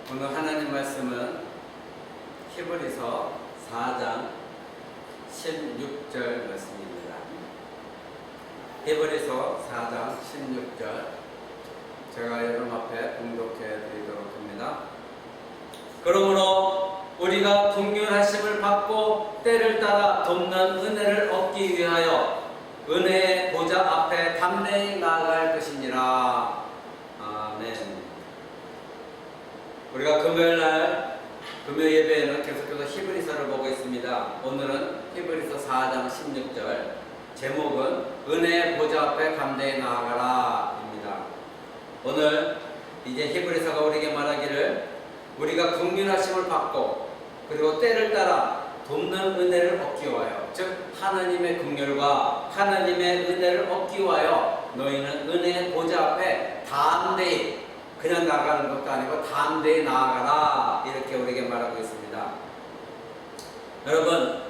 오늘 하나님 말씀은 히브리서 4장 16절 말씀입니다. 히브리서 4장 16절 제가 여러분 앞에 봉독해 드리도록 합니다. 그러므로 우리가 긍휼하심을 받고 때를 따라 돕는 은혜를 얻기 위하여 은혜의 보좌 앞에 담대히 나아갈 것이니라. 아멘. 우리가 금요일날 금요 예배에는 계속해서 히브리서를 보고 있습니다. 오늘은 히브리서 4장 16절 제목은 은혜의 보좌 앞에 담대히 나아가라 입니다. 오늘 이제 히브리서가 우리에게 말하기를 우리가 긍휼하심을 받고 그리고 때를 따라 돕는 은혜를 얻기 위하여, 즉 하나님의 긍휼과 하나님의 은혜를 얻기 위하여 너희는 은혜의 보좌 앞에 담대히, 그냥 나가는 것도 아니고 담대히 나아가라, 이렇게 우리에게 말하고 있습니다. 여러분,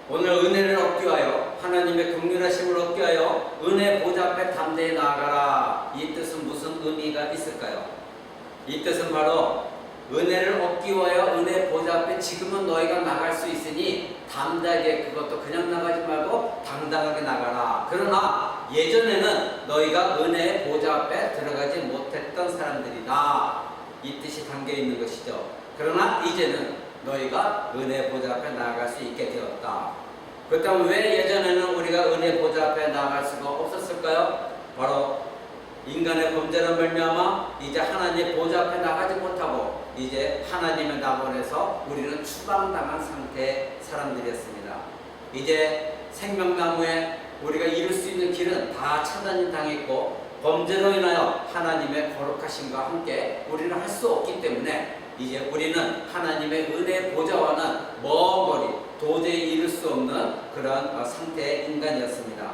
오늘 은혜를 얻기 위하여, 하나님의 긍휼하심을 얻기 위하여 은혜 보좌 앞에 담대히 나아가라, 이 뜻은 무슨 의미가 있을까요? 이 뜻은 바로 은혜를 얻기 위하여 은혜 보좌 앞에 지금은 너희가 나갈 수 있으니 담대하게, 그것도 그냥 나가지 말고 당당하게 나가라. 그러나 예전에는 너희가 은혜의 보좌 앞에 들어가지 못했던 사람들이다, 이 뜻이 담겨 있는 것이죠. 그러나 이제는 너희가 은혜 보좌 앞에 나아갈 수 있게 되었다. 그렇다면 왜 예전에는 우리가 은혜 보좌 앞에 나아갈 수가 없었을까요? 바로 인간의 범죄로 말미암아 이제 하나님의 보좌 앞에 나가지 못하고 이제 하나님의 낙원에서 우리는 추방당한 상태의 사람들이었습니다. 이제 생명나무에 우리가 이룰 수 있는 길은 다 차단당했고 범죄로 인하여 하나님의 거룩하심과 함께 우리는 할 수 없기 때문에 이제 우리는 하나님의 은혜의 보좌와는 먼 거리, 도저히 이룰 수 없는 그런 상태의 인간이었습니다.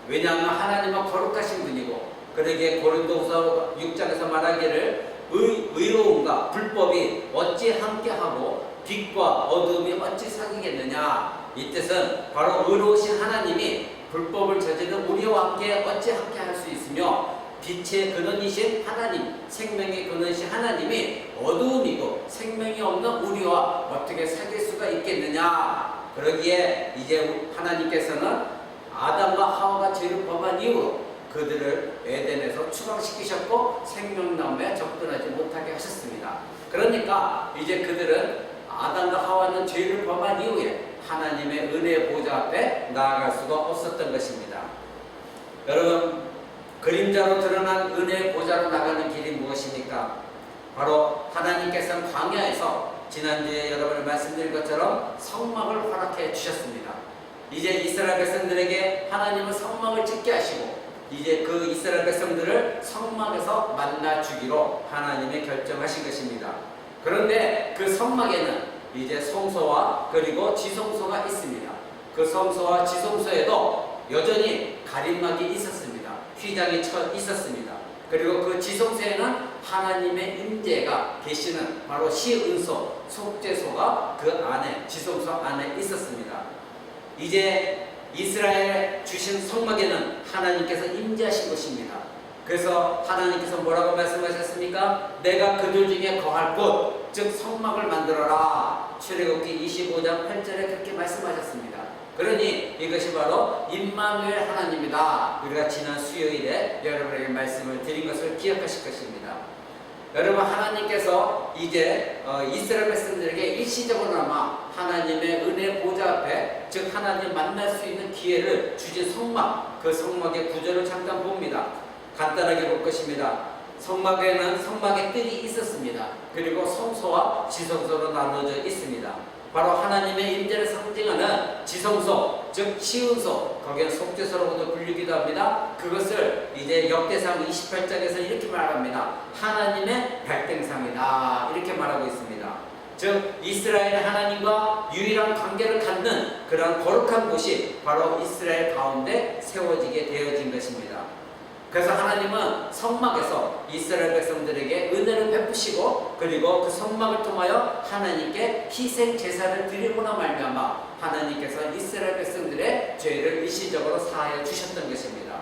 왜냐하면 하나님은 거룩하신 분이고, 그러기에 고린도후서 6장에서 말하기를 의로움과 불법이 어찌 함께하고 빛과 어둠이 어찌 사귀겠느냐, 이 뜻은 바로 의로우신 하나님이 불법을 저지른 우리와 함께 어찌 함께할 수 있으며 빛의 근원이신 하나님, 생명의 근원이신 하나님이 어두움이고 생명이 없는 우리와 어떻게 사귈 수가 있겠느냐. 그러기에 이제 하나님께서는 아담과 하와가 죄를 범한 이후로 그들을 에덴에서 추방시키셨고 생명나무에 접근하지 못하게 하셨습니다. 그러니까 이제 그들은 아담과 하와는 죄를 범한 이후에 하나님의 은혜의 보좌 앞에 나아갈 수가 없었던 것입니다. 여러분, 그림자로 드러난 은혜의 보좌로 나가는 길이 무엇입니까? 바로 하나님께서는 광야에서 지난주에 여러분이 말씀드린 것처럼 성막을 허락해 주셨습니다. 이제 이스라엘 백성들에게 하나님은 성막을 짓게 하시고 이제 그 이스라엘 백성들을 성막에서 만나주기로 하나님이 결정하신 것입니다. 그런데 그 성막에는 이제 성소와 그리고 지성소가 있습니다. 그 성소와 지성소에도 여전히 가림막이 있었습니다. 휘장이 쳐 있었습니다. 그리고 그 지성소에는 하나님의 임재가 계시는 바로 시은소, 속죄소가 그 안에, 지성소 안에 있었습니다. 이제 이스라엘 주신 성막에는 하나님께서 임재하신 것입니다. 그래서 하나님께서 뭐라고 말씀하셨습니까? 내가 그들 중에 거할 곳, 즉 성막을 만들어라. 출애굽기 25장 8절에 그렇게 말씀하셨습니다. 그러니 이것이 바로 임마누엘 하나님이다. 우리가 지난 수요일에 여러분에게 말씀을 드린 것을 기억하실 것입니다. 여러분, 하나님께서 이제 이스라엘 백성들에게 일시적으로나마 하나님의 은혜 보좌 앞에, 즉 하나님 만날 수 있는 기회를 주신 성막, 그 성막의 구조를 잠깐 봅니다. 간단하게 볼 것입니다. 성막에는 성막의 뜰이 있었습니다. 그리고 성소와 지성소로 나누어져 있습니다. 바로 하나님의 임재를 상징하는 지성소, 즉 시은소, 거기는 속죄소로도 불리기도 합니다. 그것을 이제 역대상 28장에서 이렇게 말합니다. 하나님의 발등상이다, 이렇게 말하고 있습니다. 즉 이스라엘 하나님과 유일한 관계를 갖는 그런 거룩한 곳이 바로 이스라엘 가운데 세워지게 되어진 것입니다. 그래서 하나님은 성막에서 이스라엘 백성들에게 은혜를 베푸시고, 그리고 그 성막을 통하여 하나님께 희생 제사를 드리고나 말미암아 하나님께서 이스라엘 백성들의 죄를 일시적으로 사하여 주셨던 것입니다.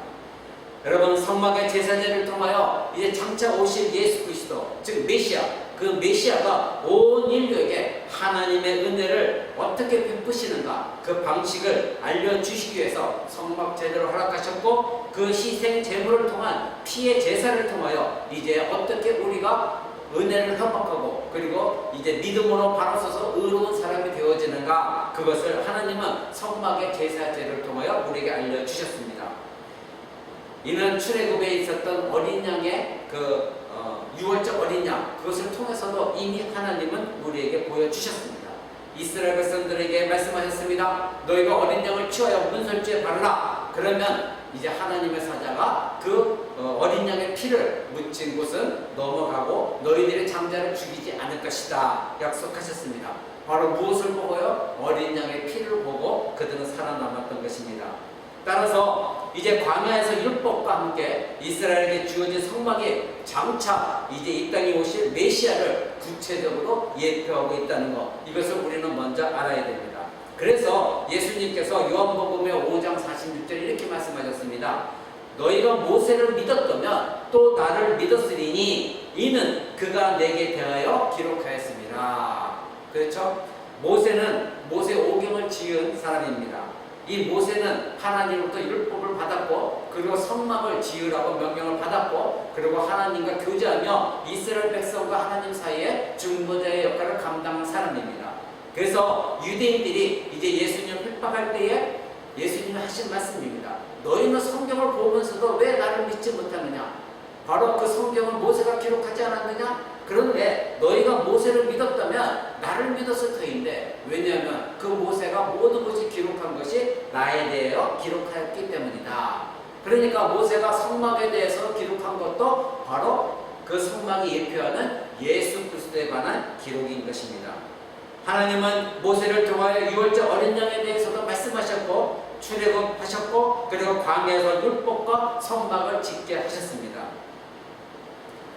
여러분, 성막의 제사제를 통하여 이제 장차 오실 예수 그리스도, 즉 메시아, 그 메시아가 온 인류에게 하나님의 은혜를 어떻게 베푸시는가 그 방식을 알려주시기 위해서 성막 제대로 허락하셨고 그 희생 제물을 통한 피의 제사를 통하여 이제 어떻게 우리가 은혜를 회복하고 그리고 이제 믿음으로 바로 서서 의로운 사람이 되어지는가 그것을 하나님은 성막의 제사제를 통하여 우리에게 알려주셨습니다. 이는 출애굽에 있었던 어린 양의 유월절 어린 양 그것을 통해서도 이미 하나님은 우리에게 보여주셨습니다. 이스라엘 백성들에게 말씀하셨습니다. 너희가 어린 양을 취하여 문설주에 바르라. 그러면 이제 하나님의 사자가 그 어린 양의 피를 묻힌 곳은 넘어가고 너희들의 장자를 죽이지 않을 것이다 약속하셨습니다. 바로 무엇을 보고요? 어린 양의 피를 보고 그들은 살아남았던 것입니다. 따라서 이제 광야에서 율법과 함께 이스라엘에게 주어진 성막이 장차 이제 이 땅에 오실 메시아를 구체적으로 예표하고 있다는 것 이것을 우리는 먼저 알아야 됩니다. 그래서 예수님께서 요한복음의 5장 46절 이렇게 말씀하셨습니다. 너희가 모세를 믿었다면 또 나를 믿었으리니 이는 그가 내게 대하여 기록하였습니다. 그렇죠? 모세는 모세 오경을 지은 사람입니다. 이 모세는 하나님으로부터 율법을 받았고 그리고 성막을 지으라고 명령을 받았고 그리고 하나님과 교제하며 이스라엘 백성과 하나님 사이에 중보자의 역할을 감당한 사람입니다. 그래서 유대인들이 이제 예수님을 핍박할 때에 예수님이 하신 말씀입니다. 너희는 성경을 보면서도 왜 나를 믿지 못하느냐? 바로 그 성경을 모세가 기록하지 않았느냐? 그런데 너희가 모세를 믿었다면 나를 믿었을 터인데 왜냐하면 그 모세가 모든 것이 기록한 것이 나에 대하여 기록하였기 때문이다. 그러니까 모세가 성막에 대해서 기록한 것도 바로 그 성막이 예표하는 예수 그리스도에 관한 기록인 것입니다. 하나님은 모세를 통하여 유월절 어린 양에 대해서도 말씀하셨고 출애굽하셨고 그리고 광야에서 율법과 성막을 짓게 하셨습니다.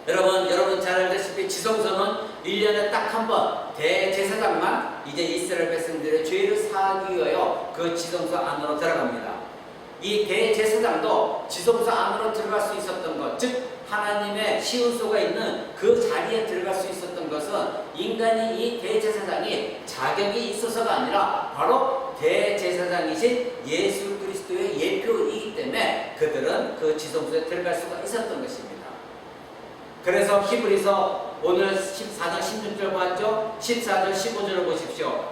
여러분 잘 알다시피 지성소는 1년에 딱 한 번 대제사장만 이제 이스라엘 백성들의 죄를 사하기 위하여 그 지성소 안으로 들어갑니다. 이 대제사장도 지성소 안으로 들어갈 수 있었던 것, 즉 하나님의 시온소가 있는 그 자리에 들어갈 수 있었던 것은 인간이 이 대제사장이 자격이 있어서가 아니라 바로 대제사장이신 예수 그리스도의 예표이기 때문에 그들은 그 지성소에 들어갈 수가 있었던 것입니다. 그래서 히브리서 오늘 14장 16절 봤죠? 14절 15절을 보십시오.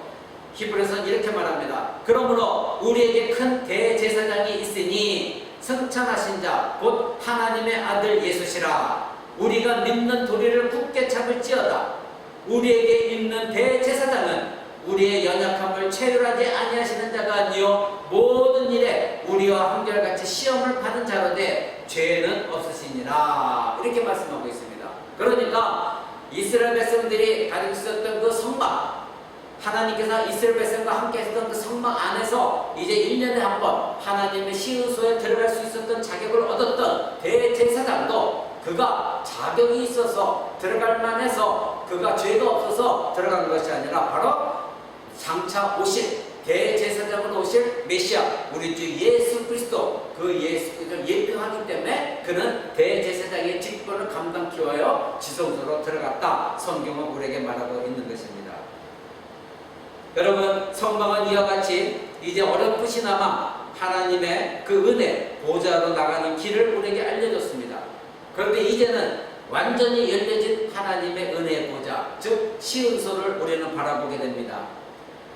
히브리서는 이렇게 말합니다. 그러므로 우리에게 큰 대제사장이 있으니 승천하신 자 곧 하나님의 아들 예수시라. 우리가 믿는 도리를 굳게 잡을지어다. 우리에게 있는 대제사장은 우리의 연약함을 체휼하지 아니하시는 자가 아니요 모든 일에 우리와 한결같이 시험을 받은 자로되 죄는 없으시니라. 이렇게 말씀하고 있습니다. 그러니까 이스라엘 백성들이 가지고 있었던 그 성막, 하나님께서 이스라엘 백성과 함께 했던 그 성막 안에서 이제 1년에 한 번 하나님의 시은소에 들어갈 수 있었던 자격을 얻었던 대제사장도 그가 자격이 있어서 들어갈 만해서 그가 죄가 없어서 들어간 것이 아니라 바로 장차 오실 대제사장으로 오실 메시아 우리 주 예수 그리스도 그 예수 그리스도를 예표하기 때문에 그는 대제사장의 직분을 감당케 하여 지성소로 들어갔다. 성경은 우리에게 말하고 있는 것입니다. 여러분 성막은 이와 같이 이제 어렴풋이나마 하나님의 그 은혜 보좌로 나가는 길을 우리에게 알려줬습니다. 그런데 이제는 완전히 열려진 하나님의 은혜의 보좌 즉 시은소를 우리는 바라보게 됩니다.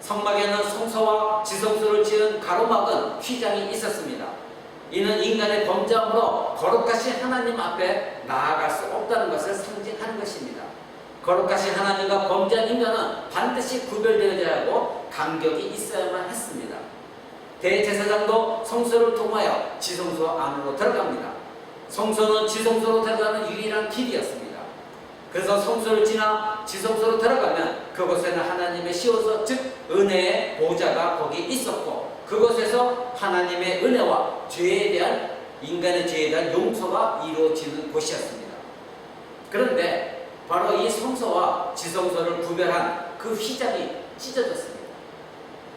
성막에는 성소와 지성소를 지은 가로막은 휘장이 있었습니다. 이는 인간의 범죄함으로 거룩하신 하나님 앞에 나아갈 수 없다는 것을 상징하는 것입니다. 거룩하신 하나님과 범죄한 인간은 반드시 구별되어야 하고 간격이 있어야만 했습니다. 대제사장도 성소를 통하여 지성소 안으로 들어갑니다. 성소는 지성소로 들어가는 유일한 길이었습니다. 그래서 성소를 지나 지성소로 들어가면 그곳에는 하나님의 시온소 즉 은혜의 보좌가 거기 있었고 그곳에서 하나님의 은혜와 죄에 대한 인간의 죄에 대한 용서가 이루어지는 곳이었습니다. 그런데 바로 이 성소와 지성소를 구별한 그 휘장이 찢어졌습니다.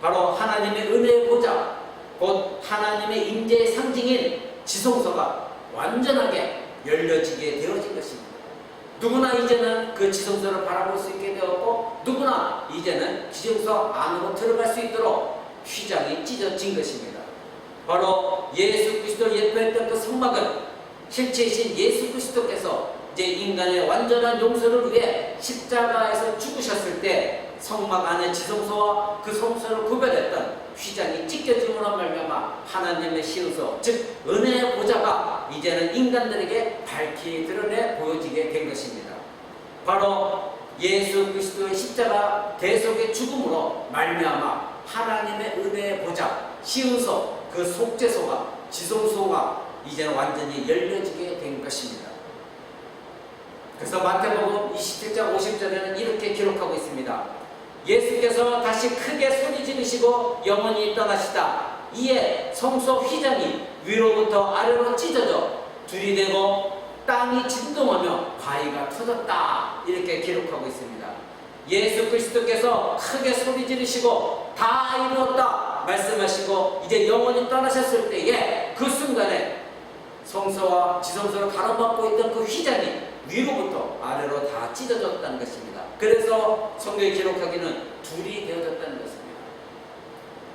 바로 하나님의 은혜의 보좌 곧 하나님의 임재의 상징인 지성소가 완전하게 열려지게 되어진 것입니다. 누구나 이제는 그 지성소를 바라볼 수 있게 되었고 누구나 이제는 지성소 안으로 들어갈 수 있도록 휘장이 찢어진 것입니다. 바로 예수 그리스도를 예표했던 그 성막은 실체이신 예수 그리스도께서 이제 인간의 완전한 용서를 위해 십자가에서 죽으셨을 때 성막 안의 지성소와 그 성소를 구별했던 휘장이 찢겨짐으로 말미암아 하나님의 시은소, 즉 은혜의 보좌가 이제는 인간들에게 밝히 드러내 보여지게 된 것입니다. 바로 예수 그리스도의 십자가 대속의 죽음으로 말미암아 하나님의 은혜의 보좌, 시은소, 그 속죄소가 지성소가 이제는 완전히 열려지게 된 것입니다. 그래서 마태복음 27장 50절에는 이렇게 기록하고 있습니다. 예수께서 다시 크게 소리 지르시고 영원히 떠나시다. 이에 성소 휘장이 위로부터 아래로 찢어져 들이대고 땅이 진동하며 바위가 터졌다. 이렇게 기록하고 있습니다. 예수 그리스도께서 크게 소리 지르시고 다 이루었다 말씀하시고 이제 영원히 떠나셨을 때에 그 순간에 성소와 지성소를 가로막고 있던 그 휘장이 위로부터 아래로 다 찢어졌다는 것입니다. 그래서 성경에 기록하기는 둘이 되어졌다는 것입니다.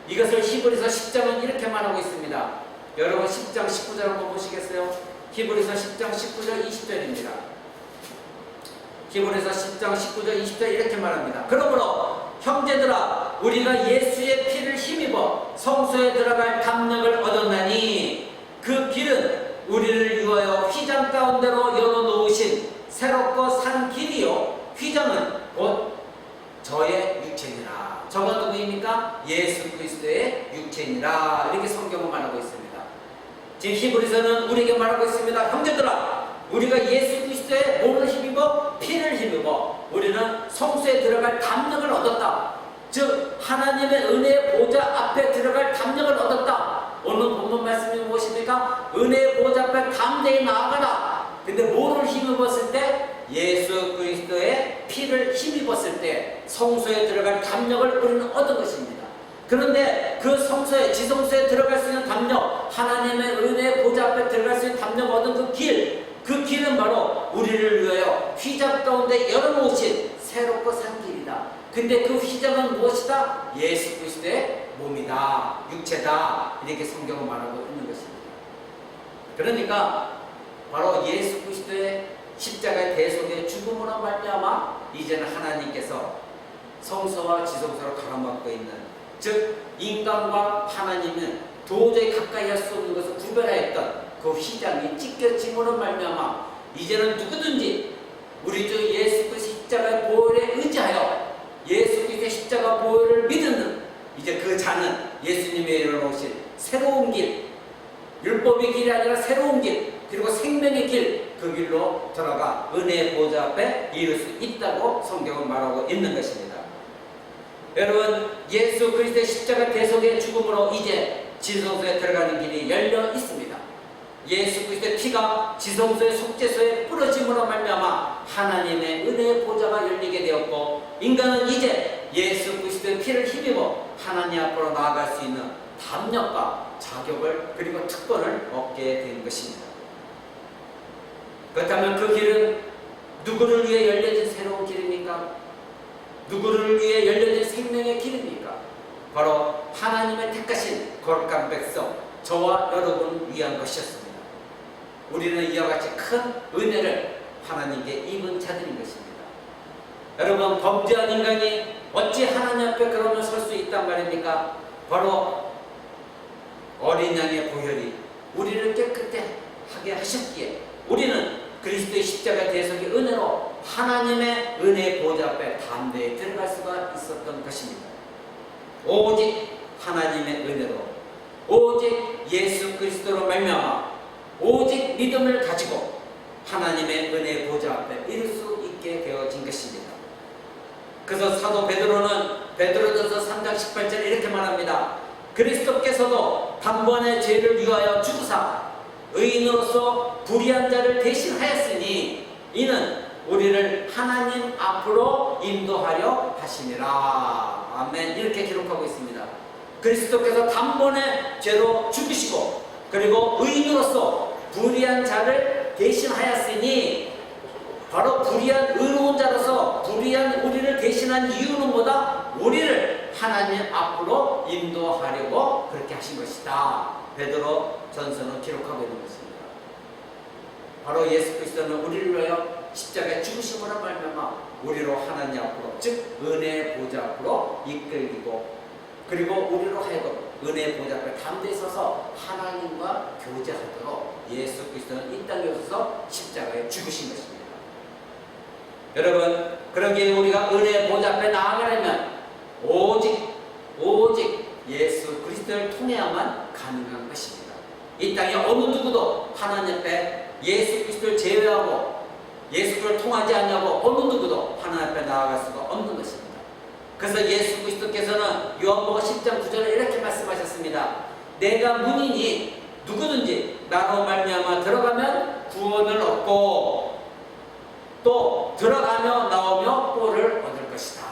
이것을 히브리서 10장은 이렇게 말하고 있습니다. 여러분 10장 19절 한번 보시겠어요? 히브리서 10장 19절 20절입니다. 히브리서 10장 19절 20절 이렇게 말합니다. 그러므로 형제들아 우리가 예수의 피를 힘입어 성소에 들어갈 담력을 얻었나니 그 길은 우리를 위하여 휘장 가운데로 열어놓으신 새롭고 산 길이요 휘장은 곧 저의 육체니라. 저가 누구입니까? 예수 그리스도의 육체니라. 이렇게 성경은 말하고 있습니다. 지금 히브리서는 우리에게 말하고 있습니다. 형제들아 우리가 예수 그리스도의 몸을 힘입어 피를 힘입어 우리는 성소에 들어갈 담력을 얻었다. 즉 하나님의 은혜의 보좌 앞에 들어갈 담력을 얻었다. 오늘 본문 말씀이 무엇입니까? 은혜의 보좌 앞에 담대히 나아가라. 근데 뭐를 힘입었을 때? 예수 그리스도의 피를 힘입었을 때 성소에 들어갈 담력을 우리는 얻은 것입니다. 그런데 그 성소에 지성소에 들어갈 수 있는 담력, 하나님의 은혜의 보좌 앞에 들어갈 수 있는 담력을 얻은 그 길은 바로 우리를 위하여 휘장 가운데 열어놓으신 새롭고 산 길이다. 근데 그 휘장은 무엇이다? 예수 그리스도의 몸이다, 육체다. 이렇게 성경은 말하고 있는 것입니다. 그러니까 바로 예수 그리스도의 십자가의 대속의 죽음으로 말미암아 이제는 하나님께서 성소와 지성소를 가로막고 있는, 즉 인간과 하나님은 도저히 가까이 할 수 없는 것을 구별하였던 그 휘장이 찢겨짐으로 말미암아 이제는 누구든지 우리 주 예수 그리스도의 십자가의 보혈에 의지하여 예수 그리스도의 십자가 보혈을 믿는 이제 그 자는 예수님의 열어놓으신 새로운 길, 율법의 길이 아니라 새로운 길, 그리고 생명의 길, 그 길로 들어가 은혜의 보좌 앞에 이룰 수 있다고 성경은 말하고 있는 것입니다. 여러분 예수 그리스도의 십자가 대속의 죽음으로 이제 지성소에 들어가는 길이 열려 있습니다. 예수 그리스도의 피가 지성소의 속죄소에 뿌려짐으로 말미암아 하나님의 은혜의 보좌가 열리게 되었고 인간은 이제 예수 그리스도의 피를 힘입어 하나님 앞으로 나아갈 수 있는 담력과 자격을 그리고 특권을 얻게 된 것입니다. 그렇다면 그 길은 누구를 위해 열려진 새로운 길입니까? 누구를 위해 열려진 생명의 길입니까? 바로 하나님의 택하신 거룩한 백성 저와 여러분 위한 것이었습니다. 우리는 이와 같이 큰 은혜를 하나님께 입은 자들인 것입니다. 여러분 범죄한 인간이 어찌 하나님 앞에 그러면 설 수 있단 말입니까? 바로 어린 양의 보혈이 우리를 깨끗하게 하셨기에 우리는 그리스도의 십자가 대속의 은혜로 하나님의 은혜의 보좌 앞에 담대히 들어갈 수가 있었던 것입니다. 오직 하나님의 은혜로, 오직 예수 그리스도로 말미암아 오직 믿음을 가지고 하나님의 은혜의 보좌 앞에 이룰 수 있게 되어진 것입니다. 그래서 사도 베드로는 베드로전서 3장 18절에 이렇게 말합니다. 그리스도께서도 단번에 죄를 위하여 죽으사 의인으로서 불의한 자를 대신하였으니 이는 우리를 하나님 앞으로 인도하려 하시니라. 아멘. 이렇게 기록하고 있습니다. 그리스도께서 단번에 죄로 죽으시고 그리고 의인으로서 불의한 자를 대신하였으니 바로 불의한 의로운 자로서 불의한 우리를 대신한 이유는 뭐다? 우리를 하나님 앞으로 인도하려고 그렇게 하신 것이다. 베드로 전서는 기록하고 있는 것입니다. 바로 예수 그리스도는 우리를 위하여 십자가에 죽으심으로 말미암아 우리로 하나님 앞으로, 즉 은혜의 보좌 앞으로 이끌리고, 그리고 우리로 하여금 은혜의 보좌 앞에 담대히 서서 하나님과 교제하도록 예수 그리스도는 이 땅에 오셔서 십자가에 죽으신 것입니다. 여러분, 그러기에 우리가 은혜의 보좌 앞에 나아가려면 오직 예수 그리스도를 통해야만 가능한 것입니다. 이 땅에 어느 누구도 하나님 앞에 예수 그리스도를 제외하고 예수 그리스도를 통하지 않냐고 어느 누구도 하나님 앞에 나아갈 수가 없는 것입니다. 그래서 예수 그리스도께서는 요한복음 10장 9절에 이렇게 말씀하셨습니다. 내가 문이니 누구든지 나로 말미암아 들어가면 구원을 얻고 또 들어가며 나오며 꼴을 얻을 것이다.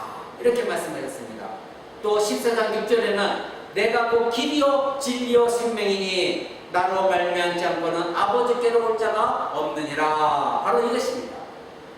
이렇게 말씀하셨습니다. 또 14장 6절에는 내가 곧 길이요 진리요 생명이니 나로 말미암지 않고는 아버지께로 올 자가 없느니라. 바로 이것입니다.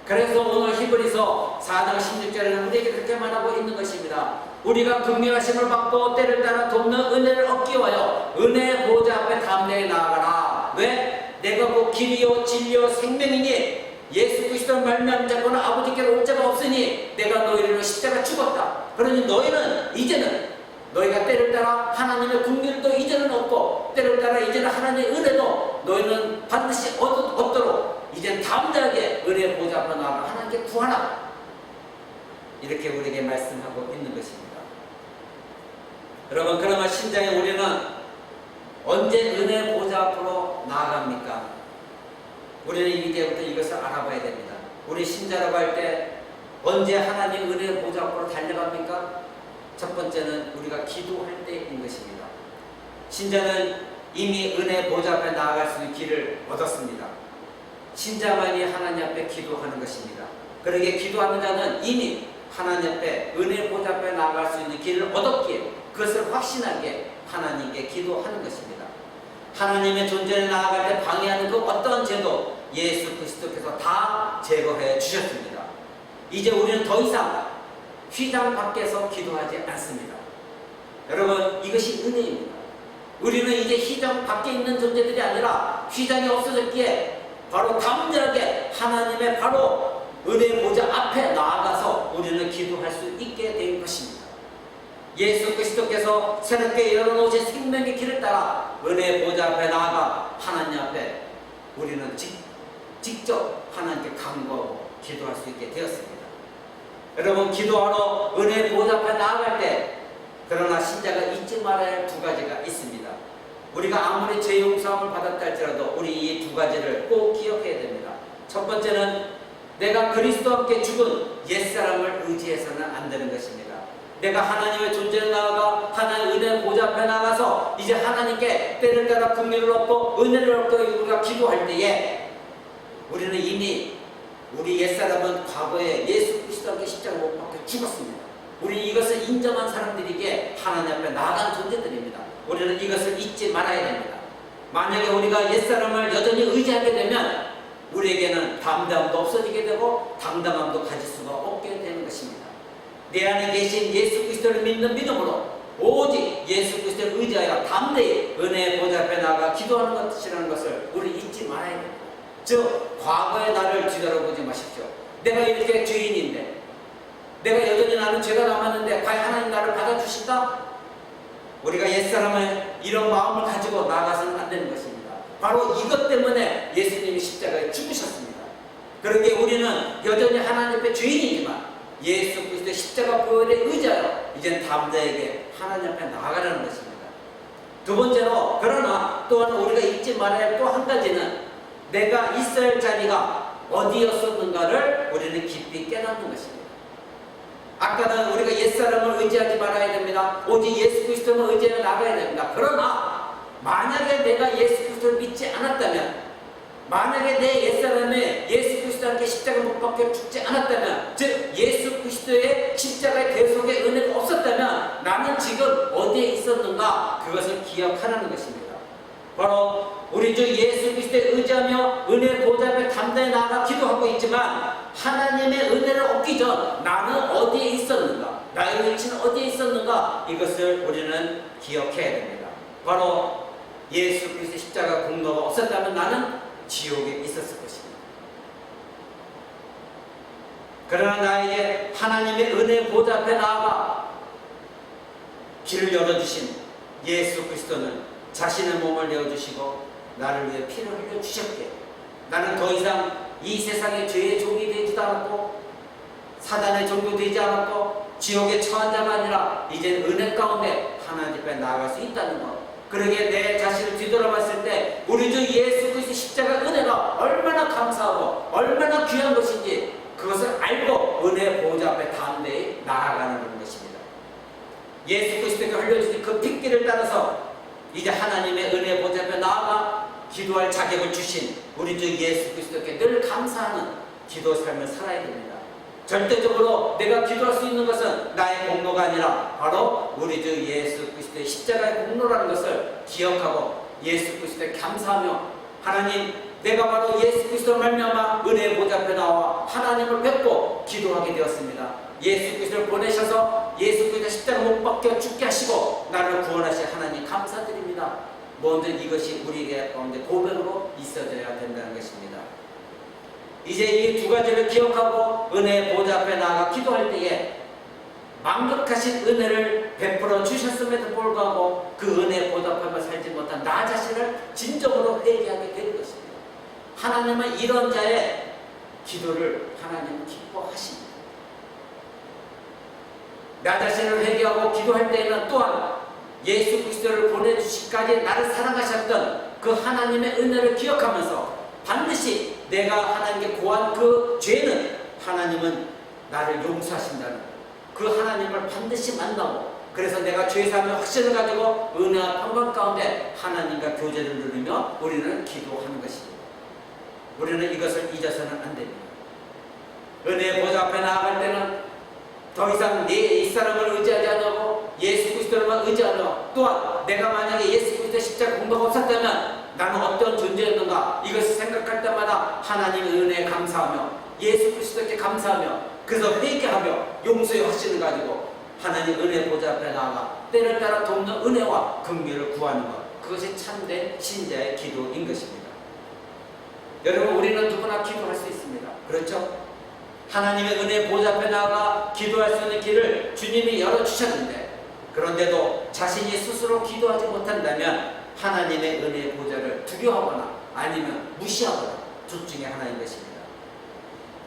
그래서 오늘 히브리서 4장 16절에는 우리에게 그렇게 말하고 있는 것입니다. 우리가 긍휼하심을 받고 때를 따라 돕는 은혜를 얻기 위하여 은혜의 보좌 앞에 담대히 나아가라. 왜? 내가 곧 길이요 진리요 생명이니 예수 그리스도를 말미암지 않고는 아버지께로 올 자가 없으니 내가 너희를 위하여 십자가 죽었다. 그러니 너희는 이제는 너희가 때를 따라 하나님의 긍휼도 이제는 얻고 때를 따라 이제는 하나님의 은혜도 너희는 반드시 얻도록 이제 담대하게 은혜의 보좌 앞으로 나아가 하나님께 구하라. 이렇게 우리에게 말씀하고 있는 것입니다. 여러분, 그러면 신장의 우리는 언제 은혜의 보좌 앞으로 나아갑니까? 우리는 이제부터 이것을 알아봐야 됩니다. 우리 신자라고 할 때 언제 하나님 은혜의 보좌 앞으로 달려갑니까? 첫 번째는 우리가 기도할 때인 것입니다. 신자는 이미 은혜의 보좌 앞에 나아갈 수 있는 길을 얻었습니다. 신자만이 하나님 앞에 기도하는 것입니다. 그러기에 기도하는 자는 이미 하나님 앞에 은혜의 보좌 앞에 나아갈 수 있는 길을 얻었기에 그것을 확신하게 하나님께 기도하는 것입니다. 하나님의 존재를 나아갈 때 방해하는 그 어떠한 죄도 예수 그리스도께서 다 제거해 주셨습니다. 이제 우리는 더 이상 휘장 밖에서 기도하지 않습니다. 여러분, 이것이 은혜입니다. 우리는 이제 휘장 밖에 있는 존재들이 아니라 휘장이 없어졌기에 바로 담대하게 하나님의 바로 은혜의 보좌 앞에 나아가서 우리는 기도할 수 있게 된 것입니다. 예수 그리스도께서 새롭게 열어놓으신 생명의 길을 따라 은혜의 보좌 앞에 나아가 하나님 앞에 우리는 직접 하나님께 간구하고 기도할 수 있게 되었습니다. 여러분, 기도하러 은혜의 보좌 앞에 나아갈 때 그러나 신자가 잊지 말아야 할 두 가지가 있습니다. 우리가 아무리 죄 용서함을 받았다 할지라도 우리 이 두 가지를 꼭 기억해야 됩니다. 첫 번째는 내가 그리스도와 함께 죽은 옛사람을 의지해서는 안 되는 것입니다. 내가 하나님의 존재에 나아가 하나님의 은혜의 보좌 앞에 나가서 이제 하나님께 때를 따라 긍휼을 얻고 은혜를 얻고 우리가 기도할 때에 우리는 이미 우리 옛사람은 과거에 예수 그리스도와 함께 십자가 못 박혀 죽었습니다. 우리 이것을 인정한 사람들에게 하나님 앞에 나아간 존재들입니다. 우리는 이것을 잊지 말아야 됩니다. 만약에 우리가 옛사람을 여전히 의지하게 되면 우리에게는 담대함도 없어지게 되고 당당함도 가질 수가 없게 되는 것입니다. 내 안에 계신 예수 그리스도를 믿는 믿음으로 오직 예수 그리스도를 의지하여 담대히 은혜의 보좌 앞에 나가 기도하는 것이라는 것을 우리 잊지 말아야 됩니다. 즉 과거의 나를 뒤돌아보지 마십시오. 내가 이렇게 죄인인데 내가 여전히 나는 죄가 남았는데 과연 하나님 나를 받아주실까? 우리가 옛사람을 이런 마음을 가지고 나아가서는 안 되는 것입니다. 바로 이것 때문에 예수님이 십자가에 죽으셨습니다. 그러기에 우리는 여전히 하나님 앞에 죄인이지만 예수 그리스도의 십자가 보혈에 의지하여 이젠 담대하게 하나님 앞에 나아가라는 것입니다. 두 번째로, 그러나 또한 우리가 잊지 말아야 할 또 한 가지는 내가 있어야 할 자리가 어디였었는가를 우리는 깊이 깨닫는 것입니다. 아까는 우리가 옛사람을 의지하지 말아야 됩니다. 오직 예수 그리스도만 의지하여 나가야 됩니다. 그러나 만약에 내가 예수 그리스도를 믿지 않았다면, 만약에 내 옛사람에 예수 그리스도와 함께 십자가 못 박혀 죽지 않았다면, 즉 예수 그리스도의 십자가의 대속의 은혜가 없었다면 나는 지금 어디에 있었는가, 그것을 기억하라는 것입니다. 바로 우리 주 예수 그리스도에 의지하며 은혜 보좌 앞에 담대히 나아가 기도하고 있지만 하나님의 은혜를 얻기 전 나는 어디에 있었는가? 나의 위치는 어디에 있었는가? 이것을 우리는 기억해야 됩니다. 바로 예수 그리스도의 십자가 공로가 없었다면 나는 지옥에 있었을 것입니다. 그러나 나에게 하나님의 은혜 보좌 앞에 나아가 길을 열어주신 예수 그리스도는 자신의 몸을 내어주시고 나를 위해 피를 흘려주셨기에 나는 더 이상 이 세상의 죄의 종이 되지도 않았고 사단의 종도 되지 않았고 지옥에 처한 자가 아니라 이제 은혜 가운데 하나님 앞에 나아갈 수 있다는 것. 그러기에 내 자신을 뒤돌아봤을 때 우리 주 예수 그리스도의 십자가 은혜가 얼마나 감사하고 얼마나 귀한 것인지 그것을 알고 은혜 보좌 앞에 담대히 나아가는 것입니다. 예수 그리스도가 흘려주신 그 핏길을 따라서 이제 하나님의 은혜 보좌 앞에 나아가 기도할 자격을 주신 우리 주 예수 그리스도께 늘 감사하는 기도 삶을 살아야 됩니다. 절대적으로 내가 기도할 수 있는 것은 나의 공로가 아니라 바로 우리 주 예수 그리스도의 십자가의 공로라는 것을 기억하고 예수 그리스도에 감사하며 하나님 내가 바로 예수 그리스도를 말미암아 은혜의 보좌 앞에 나와 하나님을 뵙고 기도하게 되었습니다. 예수 그리스도를 보내셔서 예수 그리스도 십자가 못 박혀 죽게 하시고 나를 구원하신 하나님 감사드립니다. 먼저 이것이 우리에게 가운데 고백으로 있어져야 된다는 것입니다. 이제 이 두 가지를 기억하고 은혜의 보좌 앞에 나아가 기도할 때에 만극하신 은혜를 베풀어 주셨음에도 불구하고 그 은혜의 보좌 앞에만 살지 못한 나 자신을 진정으로 회개하게 되는 것입니다. 하나님은 이런 자의 기도를 하나님은 기뻐하십니다. 나 자신을 회개하고 기도할 때에는 또한 예수 그리스도를 보내주시기까지 나를 사랑하셨던 그 하나님의 은혜를 기억하면서 반드시 내가 하나님께 고한 그 죄는 하나님은 나를 용서하신다는 그 하나님을 반드시 만나고 그래서 내가 죄사함의 확신을 가지고 은혜와 평강 가운데 하나님과 교제를 누리며 우리는 기도하는 것입니다. 우리는 이것을 잊어서는 안 됩니다. 은혜의 보좌 앞에 나아갈 때는 더 이상 내 이사람을 의지하지 않고 예수 그리스도를만 의지하며 또한 내가 만약에 예수 그리스도의 십자가 공로가 없었다면 나는 어떤 존재였는가 이것을 생각할 때마다 하나님의 은혜에 감사하며 예수 그리스도께 감사하며 그래서 회개하며 용서의 확신을 가지고 하나님 은혜 보좌 앞에 나아가 때를 따라 돕는 은혜와 긍휼을 구하는 것 그것이 참된 신자의 기도인 것입니다. 여러분 우리는 누구나 기도할 수 있습니다. 그렇죠? 하나님의 은혜 보좌 앞에 나아가 기도할 수 있는 길을 주님이 열어주셨는데 그런데도 자신이 스스로 기도하지 못한다면 하나님의 은혜의 보좌를 두려워하거나 아니면 무시하거나 둘 중에 하나인 것입니다.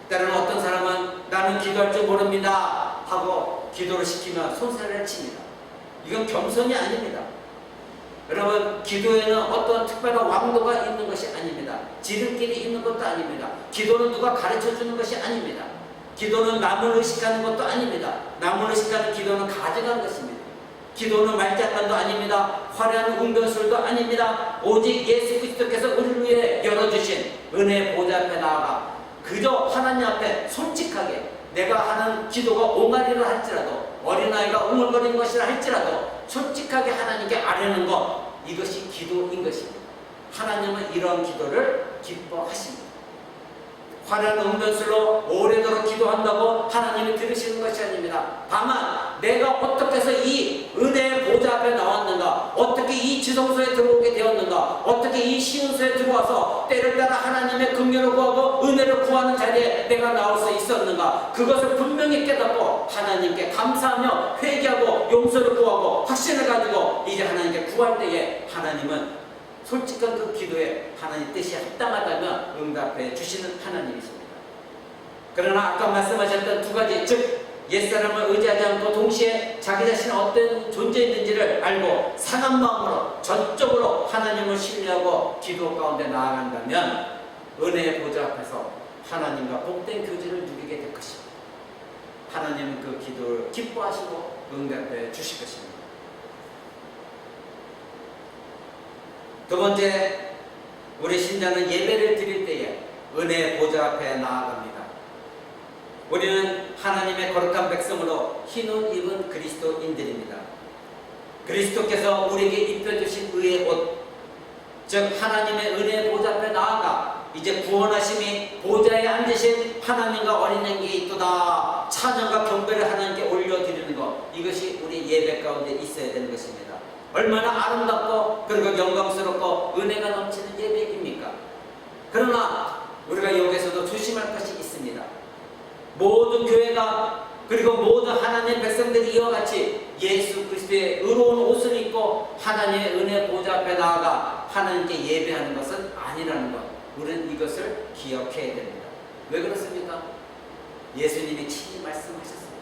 때로는 어떤 사람은 나는 기도할 줄 모릅니다 하고 기도를 시키면 손살을 칩니다. 이건 겸손이 아닙니다. 여러분 기도에는 어떤 특별한 왕도가 있는 것이 아닙니다. 지름길이 있는 것도 아닙니다. 기도는 누가 가르쳐주는 것이 아닙니다. 기도는 남을 의식하는 것도 아닙니다. 남을 의식하는 기도는 가증한 것입니다. 기도는 말장난도 아닙니다. 화려한 웅변술도 아닙니다. 오직 예수 그리스도께서 우리를 위해 열어주신 은혜의 보좌 앞에 나아가 그저 하나님 앞에 솔직하게 내가 하는 기도가 옹알이라 할지라도 어린아이가 웅얼거리는 것이라 할지라도 솔직하게 하나님께 아뢰는 것 이것이 기도인 것입니다. 하나님은 이런 기도를 기뻐하십니다. 화려한 웅변술로 오래도록 기도한다고 하나님이 들으시는 것이 아닙니다. 다만 내가 어떻게 해서 이 은혜의 보좌 앞에 나왔는가 어떻게 이 지성소에 들어오게 되었는가 어떻게 이 시온소에 들어와서 때를 따라 하나님의 긍휼을 구하고 은혜를 구하는 자리에 내가 나올 수 있었는가 그것을 분명히 깨닫고 하나님께 감사하며 회개하고 용서를 구하고 확신을 가지고 이제 하나님께 구할 때에 하나님은 솔직한 그 기도에 하나님 뜻이 합당하다면 응답해 주시는 하나님이십니다. 그러나 아까 말씀하셨던 두 가지 즉 옛사람을 의지하지 않고 동시에 자기 자신이 어떤 존재인지를 알고 상한 마음으로 전적으로 하나님을 신뢰하고 기도 가운데 나아간다면 은혜의 보좌 앞에서 하나님과 복된 교제를 누리게 될 것입니다. 하나님은 그 기도를 기뻐하시고 응답해 주실 것입니다. 두 번째, 우리 신자는 예배를 드릴 때에 은혜의 보좌 앞에 나아갑니다. 우리는 하나님의 거룩한 백성으로 흰옷 입은 그리스도인들입니다. 그리스도께서 우리에게 입혀주신 의의 옷, 즉 하나님의 은혜 보좌 앞에 나아가 이제 구원하심이 보좌에 앉으신 하나님과 어린 양에게 있도다 찬양과 경배를 하나님께 올려드리는 것, 이것이 우리 예배 가운데 있어야 되는 것입니다. 얼마나 아름답고 그리고 영광스럽고 은혜가 넘치는 예배입니까? 그러나 우리가 여기서도 조심할 것이 있습니다. 모든 교회가 그리고 모든 하나님의 백성들이 이와 같이 예수 그리스도의 의로운 옷을 입고 하나님의 은혜 보좌 앞에 나아가 하나님께 예배하는 것은 아니라는 것, 우리는 이것을 기억해야 됩니다. 왜 그렇습니까? 예수님이 친히 말씀하셨습니다.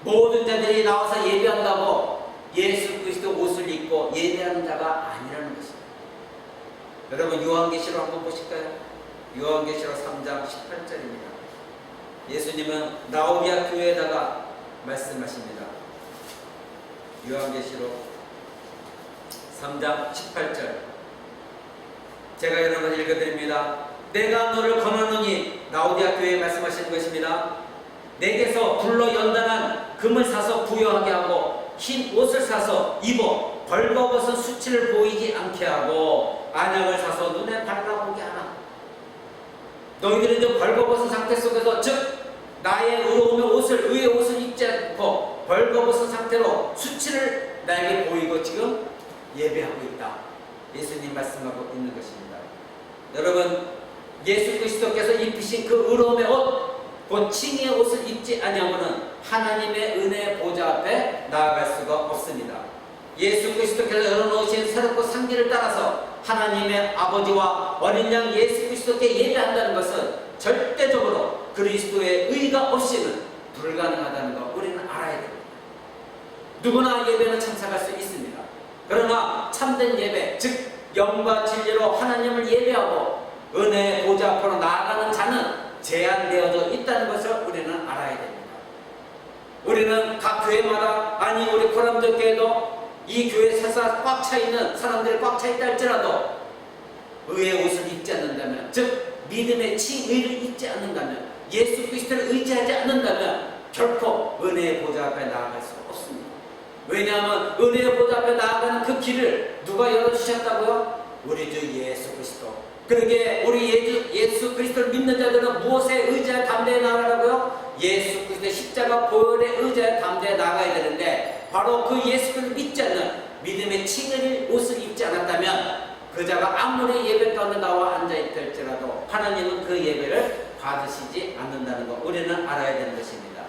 모든 자들이 나와서 예배한다고 예수 그리스도 옷을 입고 예배하는 자가 아니라는 것입니다. 여러분 요한계시록 한번 보실까요? 요한계시록 3장 18절입니다. 예수님은 라오디아 교회에다가 말씀하십니다. 요한계시록 3장 18절 제가 여러분 읽어드립니다. 내가 너를 권하노니, 라오디아 교회에 말씀하시는 것입니다. 내게서 불로 연단한 금을 사서 부여하게 하고 흰 옷을 사서 입어 벌거벗은 수치를 보이지 않게 하고 안약을 사서 눈에 발라보게 하라. 너희들은 좀 벌거벗은 상태 속에서, 즉 나의 의로움의 옷을, 의의 옷을 입지 않고 벌거벗은 상태로 수치를 나에게 보이고 지금 예배하고 있다. 예수님 말씀하고 있는 것입니다. 여러분 예수 그리스도께서 입으신 그 의로움의 옷, 곧 칭의의 옷을 입지 아니하고는 하나님의 은혜의 보좌 앞에 나아갈 수가 없습니다. 예수 그리스도께서 열어놓으신 새롭고 상기를 따라서 하나님의 아버지와 어린 양 예수 그리스도께 예배한다는 것은 절대적으로 그리스도의 의가 없이는 불가능하다는 것 우리는 알아야 됩니다. 누구나 예배는 참석할 수 있습니다. 그러나 참된 예배, 즉 영과 진리로 하나님을 예배하고 은혜의 보좌 앞으로 나아가는 자는 제한되어져 있다는 것을 우리는 알아야 됩니다. 우리는 각 교회마다, 아니 우리 코람도 교회도 이 교회 사사 꽉 차있는 사람들이 꽉 차있다 할지라도 의의 옷을 입지 않는다면, 즉 믿음의 칭의를 입지 않는다면, 예수 그리스도를 의지하지 않는다면 결코 은혜의 보좌 앞에 나아갈 수 없습니다. 왜냐하면 은혜의 보좌 앞에 나아가는 그 길을 누가 열어주셨다고요? 우리 주 예수 그리스도. 그러기에 우리 예수 그리스도를 믿는 자들은 무엇에 의지하여 담대히 나아가라고요? 예수 그리스도의 십자가 보혈에 의지하여 담대히 나아가야 되는데, 바로 그 예수 그리스도를 믿지 않는 믿음의 칭의를 옷을 입지 않았다면 그 자가 아무리 예배 가운데 나와 앉아있을지라도 하나님은 그 예배를 받으시지 않는다는 것 우리는 알아야 되는 것입니다.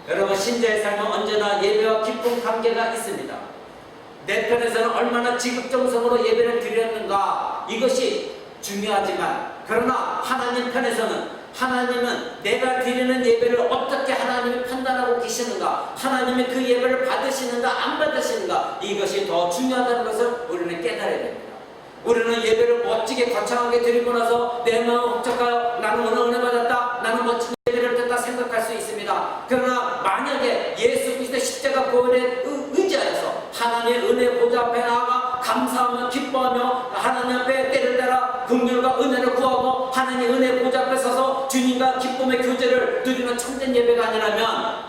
여러분 신자의 삶은 언제나 예배와 기쁨 관계가 있습니다. 내 편에서는 얼마나 지극정성으로 예배를 드렸는가, 이것이 중요하지만, 그러나 하나님 편에서는 하나님은 내가 드리는 예배를 어떻게 하나님이 판단하고 계시는가, 하나님이 그 예배를 받으시는가 안 받으시는가, 이것이 더 중요하다는 것을 우리는 깨달아야 됩니다. 우리는 예배를 멋지게 거창하게 드리고 나서 내 마음 혹적하여 나는 오늘 은혜 받았다, 나는 멋진 예배를 드렸다 생각할 수 있습니다. 그러나 만약에 예수 그리스도의 십자가 보혈에 의지하여서 하나님의 은혜 보좌 앞에 나아가 감사하며 기뻐하며 하나님 앞에 때를 따라 긍휼과 은혜를 구하고 하나님의 은혜 보좌 앞에 서서 주님과 기쁨의 교제를 누리는 참된 예배가 아니라면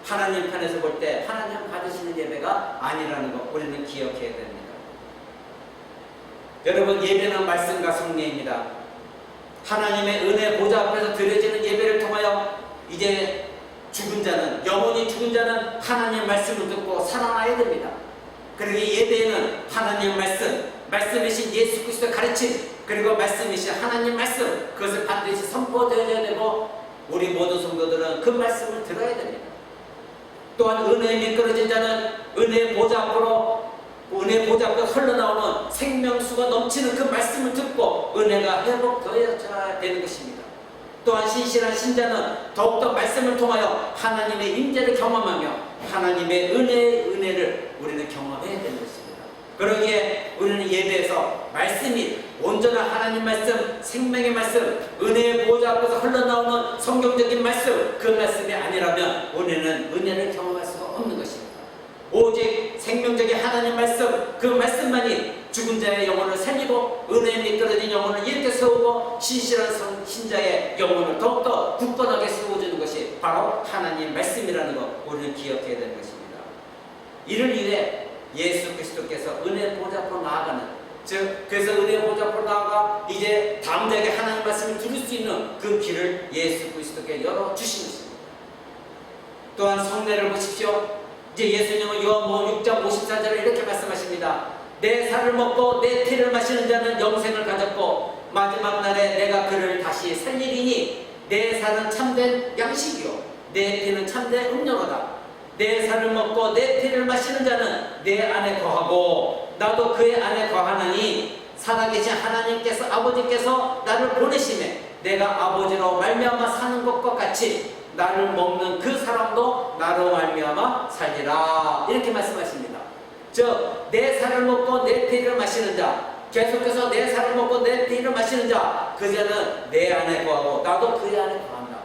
하나님 편에서 볼 때 하나님 받으시는 예배가 아니라는 것 우리는 기억해야 됩니다. 여러분 예배는 말씀과 성례입니다. 하나님의 은혜 보좌 앞에서 드려지는 예배를 통하여 이제 죽은 자는, 영혼이 죽은 자는 하나님의 말씀을 듣고 살아나야 됩니다. 그러기 예배에는 하나님의 말씀이신 예수 그리스도의 가르침, 그리고 말씀이신 하나님 말씀, 그것을 반드시 선포되어야 되고 우리 모든 성도들은 그 말씀을 들어야 됩니다. 또한 은혜에 미끄러진 자는 은혜의 보좌 앞으로, 은혜의 보좌 앞에 흘러나오는 생명수가 넘치는 그 말씀을 듣고 은혜가 회복되어야 되는 것입니다. 또한 신실한 신자는 더욱더 말씀을 통하여 하나님의 임재를 경험하며 하나님의 은혜를 우리는 경험해야 되는 것입니다. 그러기에 우리는 예배에서 말씀이 온전한 하나님 말씀, 생명의 말씀, 은혜의 보좌 앞에서 흘러나오는 성경적인 말씀, 그 말씀이 아니라면 우리는 은혜를 경험할 수가 없는 것입니다. 오직 생명적인 하나님 말씀, 그 말씀만이 죽은 자의 영혼을 살리고 은혜에 미끄러진 영혼을 일으켜 세우고 신실한 신자의 영혼을 더욱더 굳건하게 세워주는 것이 바로 하나님 말씀이라는 것 우리는 기억해야 되는 것입니다. 이를 위해 예수 그리스도께서 은혜 보좌 앞으로 나아가는, 즉 그래서 은혜 보좌 앞으로 나아가 이제 담대하게 하나님 말씀을 들을 수 있는 그 길을 예수 그리스도께 열어주신 것입니다. 또한 성례를 보십시오. 이제 예수님은 요한복음 6장 54절에 이렇게 말씀하십니다. 내 살을 먹고 내 피를 마시는 자는 영생을 가졌고 마지막 날에 내가 그를 다시 살리리니 내 살은 참된 양식이요 내 피는 참된 음료로다. 내 살을 먹고 내 피를 마시는 자는 내 안에 거하고 나도 그의 안에 거하나니 살아계신 하나님께서 아버지께서 나를 보내심에 내가 아버지로 말미암아 사는 것과 같이 나를 먹는 그 사람도 나로 말미암아 살리라. 이렇게 말씀하십니다. 즉 내 살을 먹고 내 피를 마시는 자, 계속해서 내 살을 먹고 내 피를 마시는 자, 그 자는 내 안에 거하고 나도 그의 안에 거한다.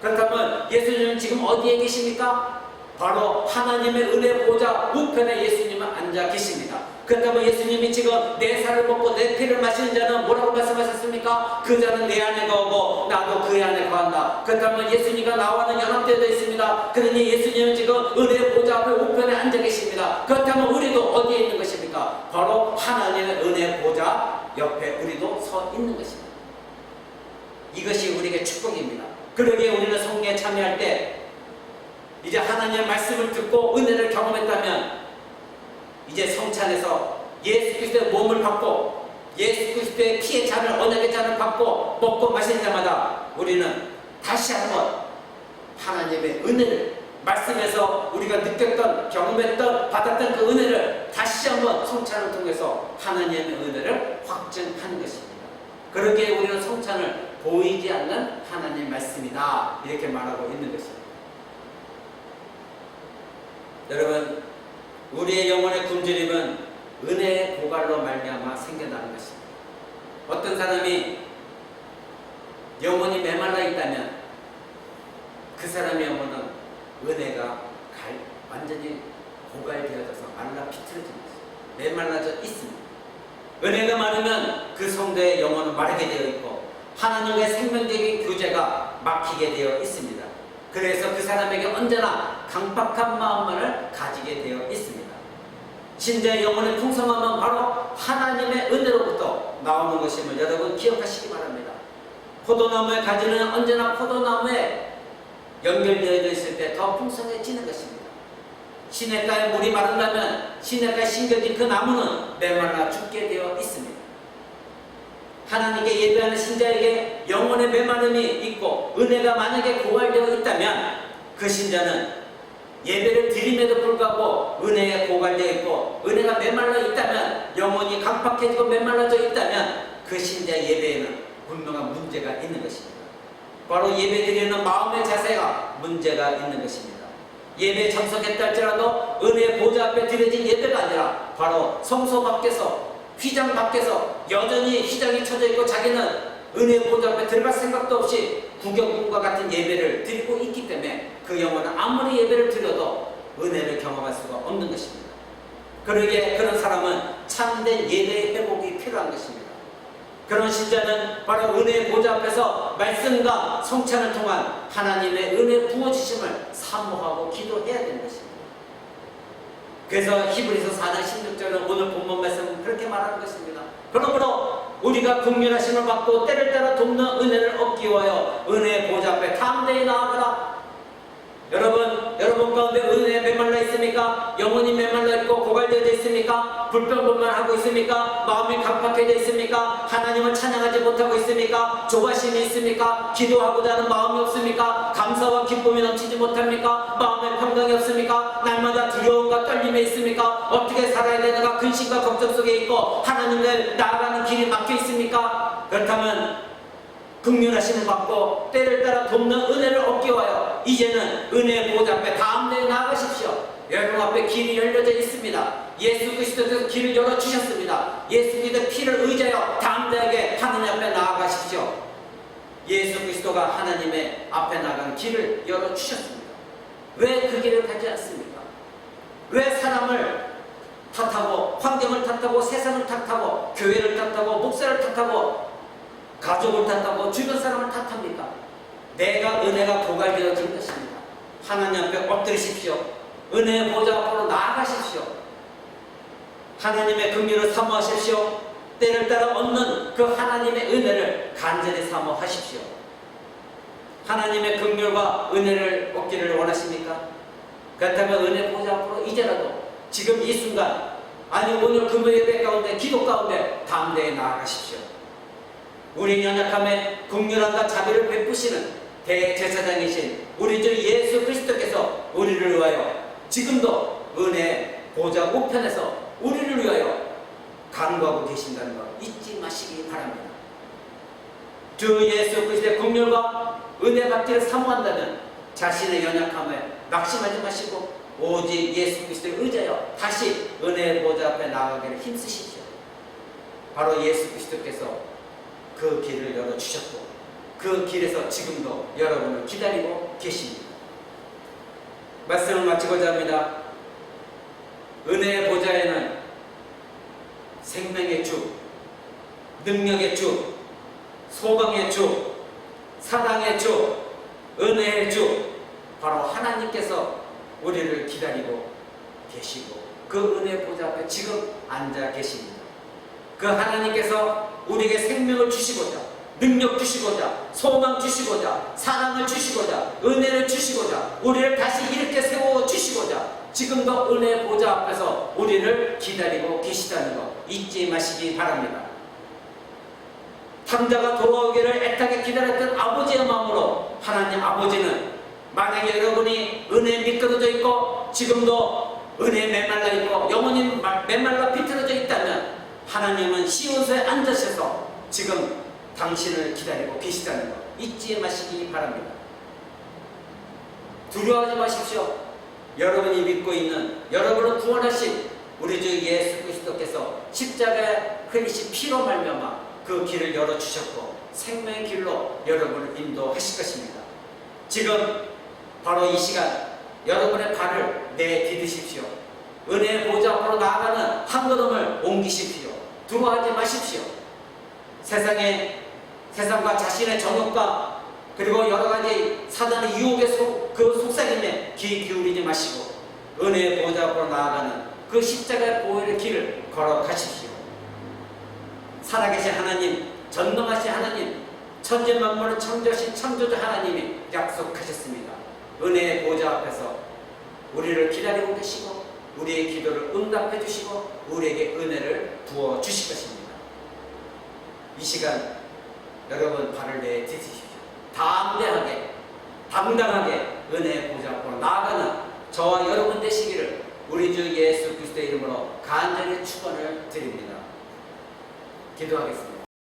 그렇다면 예수님은 지금 어디에 계십니까? 바로 하나님의 은혜 보좌 우편에 예수님은 앉아 계십니다. 그렇다면 예수님이 지금 내 살을 먹고 내 피를 마시는 자는 뭐라고 말씀하셨습니까? 그 자는 내 안에 거하고 나도 그의 안에 거한다. 그렇다면 예수님과 나와는 연합되어 있습니다. 그러니 예수님은 지금 은혜 보좌 앞에 우편에 앉아 계십니다. 그렇다면 우리도 어디에 있는 것입니까? 바로 하나님의 은혜 보좌 옆에 우리도 서 있는 것입니다. 이것이 우리에게 축복입니다. 그러기에 우리는 성례에 참여할 때 이제 하나님의 말씀을 듣고 은혜를 경험했다면 이제 성찬에서 예수 그리스도의 몸을 받고 예수 그리스도의 피의 잔을, 언약의 잔을 받고 먹고 마시는 자마다 우리는 다시 한번 하나님의 은혜를, 말씀에서 우리가 느꼈던, 경험했던, 받았던 그 은혜를 다시 한번 성찬을 통해서 하나님의 은혜를 확증하는 것입니다. 그러기에 우리는 성찬을 보이지 않는 하나님의 말씀이다 이렇게 말하고 있는 것입니다. 여러분, 우리의 영혼의 굶주림은 은혜의 고갈로 말미암아 생겨나는 것입니다. 어떤 사람이 영혼이 메말라 있다면 그 사람의 영혼은 은혜가 완전히 고갈되어져서 말라 비틀어진 것입니다. 메말라져 있습니다. 은혜가 많으면 그 성도의 영혼은 마르게 되어 있고 하나님의 생명적인 교제가 막히게 되어 있습니다. 그래서 그 사람에게 언제나 강박한 마음만을 가지게 되어 있습니다. 신자의 영혼의 풍성함은 바로 하나님의 은혜로부터 나오는 것임을 여러분 기억하시기 바랍니다. 포도나무의 가지는 언제나 포도나무에 연결되어 있을 때 더 풍성해지는 것입니다. 시냇가에 물이 마른다면 시냇가에 심겨진 그 나무는 메말라 죽게 되어 있습니다. 하나님께 예배하는 신자에게 영혼의 메마름이 있고 은혜가 만약에 고갈되어 있다면 그 신자는 예배를 드림에도 불구하고 은혜에 고갈되어 있고 은혜가 메말라 있다면, 영혼이 강팍해지고 메말라져 있다면 그 신자의 예배에는 분명한 문제가 있는 것입니다. 바로 예배 드리는 마음의 자세가 문제가 있는 것입니다. 예배에 참석했다 할지라도 은혜의 보좌 앞에 드려진 예배가 아니라 바로 성소 밖에서, 휘장 밖에서 여전히 휘장이 쳐져 있고 자기는 은혜의 보좌 앞에 들어갈 생각도 없이 구경꾼과 같은 예배를 드리고 있기 때문에 그 영혼은 아무리 예배를 드려도 은혜를 경험할 수가 없는 것입니다. 그러기에 그런 사람은 참된 예배의 회복이 필요한 것입니다. 그런 신자는 바로 은혜의 보좌 앞에서 말씀과 성찬을 통한 하나님의 은혜 부어주심을 사모하고 기도해야 되는 것입니다. 그래서 히브리서 4장 16절은 오늘 본문 말씀은 그렇게 말하는 것입니다. 그러므로 우리가 긍휼하심을 받고 때를 따라 돕는 은혜를 얻기 위하여 은혜의 보좌 앞에 담대히 나아가라. 여러분 가운데 은혜에 메말라 있습니까? 영혼이 메말라 있고 고갈되어 있습니까? 불평불만하고 있습니까? 마음이 강팍해져 있습니까? 하나님을 찬양하지 못하고 있습니까? 조바심이 있습니까? 기도하고자 하는 마음이 없습니까? 감사와 기쁨이 넘치지 못합니까? 마음에 평강이 없습니까? 날마다 두려움과 떨림에 있습니까? 어떻게 살아야 되는가 근심과 걱정 속에 있고 하나님을 나아가는 길이 막혀 있습니까? 그렇다면 긍휼하심을 받고 때를 따라 돕는 은혜를 얻기 위하여 이제는 은혜의 보좌 앞에 담대히 나아가십시오. 여러분 앞에 길이 열려져 있습니다. 예수 그리스도께서 길을 열어주셨습니다. 예수 그리스도의 피를 의지하여 담대하게 하나님 앞에 나아가십시오. 예수 그리스도가 하나님의 앞에 나가는 길을 열어주셨습니다. 왜 그 길을 가지 않습니까? 왜 사람을 탓하고 환경을 탓하고 세상을 탓하고 교회를 탓하고 목사를 탓하고 가족을 탓하고 주변 사람을 탓합니까? 내가 은혜가 고갈되어진 것입니다. 하나님 앞에 엎드리십시오. 은혜의 보좌 앞으로 나아가십시오. 하나님의 긍휼을 사모하십시오. 때를 따라 얻는 그 하나님의 은혜를 간절히 사모하십시오. 하나님의 긍휼과 은혜를 얻기를 원하십니까? 그렇다면 은혜 보좌 앞으로 이제라도 지금 이 순간, 아니 오늘 금요예배 가운데, 기도 가운데 담대히 나아가십시오. 우리 연약함에 긍휼함과 자비를 베푸시는 대제사장이신 우리 주 예수 그리스도께서 우리를 위하여 지금도 은혜 보좌 우편에서 우리를 위하여 간구하고 계신다는 것 잊지 마시기 바랍니다. 주 예수 그리스도의 긍휼과 은혜 받기를 사모한다면 자신의 연약함에 낙심하지 마시고 오직 예수 그리스도에 의지하여 다시 은혜의 보좌 앞에 나아가기를 힘쓰십시오. 바로 예수 그리스도께서 그 길을 열어주셨고 그 길에서 지금도 여러분을 기다리고 계십니다. 말씀을 마치고자 합니다. 은혜의 보좌에는 생명의 주, 능력의 주, 소망의 주, 사랑의 주, 은혜의 주, 바로 하나님께서 우리를 기다리고 계시고 그 은혜 보좌 앞에 지금 앉아 계십니다. 그 하나님께서 우리에게 생명을 주시고자, 능력 주시고자, 소망 주시고자, 사랑을 주시고자, 은혜를 주시고자, 우리를 다시 이렇게 세워 주시고자 지금도 은혜 보좌 앞에서 우리를 기다리고 계시다는 것 잊지 마시기 바랍니다. 탕자가 돌아오기를 애타게 기다렸던 아버지의 마음으로 하나님 아버지는 만약에 여러분이 은혜에 미끄러져 있고 지금도 은혜에 메말라 있고 영혼이 메말라 비틀어져 있다면 하나님은 시온소에 앉으셔서 지금 당신을 기다리고 계시다는 것 잊지 마시기 바랍니다. 두려워하지 마십시오. 여러분이 믿고 있는, 여러분을 구원하신 우리 주 예수 그리스도께서 십자가에 흘리신 피로 말미암아 그 길을 열어주셨고 생명의 길로 여러분을 인도하실 것입니다. 지금 바로 이 시간 여러분의 발을 내디디십시오. 은혜의 보좌 앞으로 나아가는 한 걸음을 옮기십시오. 두려워하지 마십시오. 세상과 자신의 정욕과 그리고 여러가지 사단의 유혹의 그 속삭임에 귀 기울이지 마시고 은혜의 보좌 앞으로 나아가는 그 십자가의 보혈의 길을 걸어가십시오. 살아계신 하나님, 전능하신 하나님, 천지 만물을 창조하신 창조주 하나님이 약속하셨습니다. 은혜의 보좌 앞에서 우리를 기다리고 계시고 우리의 기도를 응답해 주시고 우리에게 은혜를 부어 주실 것입니다. 이 시간 여러분 발을 내딛으십시오. 담대하게 당당하게 은혜의 보좌 앞으로 나아가는 저와 여러분 되시기를 우리 주 예수 그리스도의 이름으로 간절히 축원을 드립니다. 기도하겠습니다.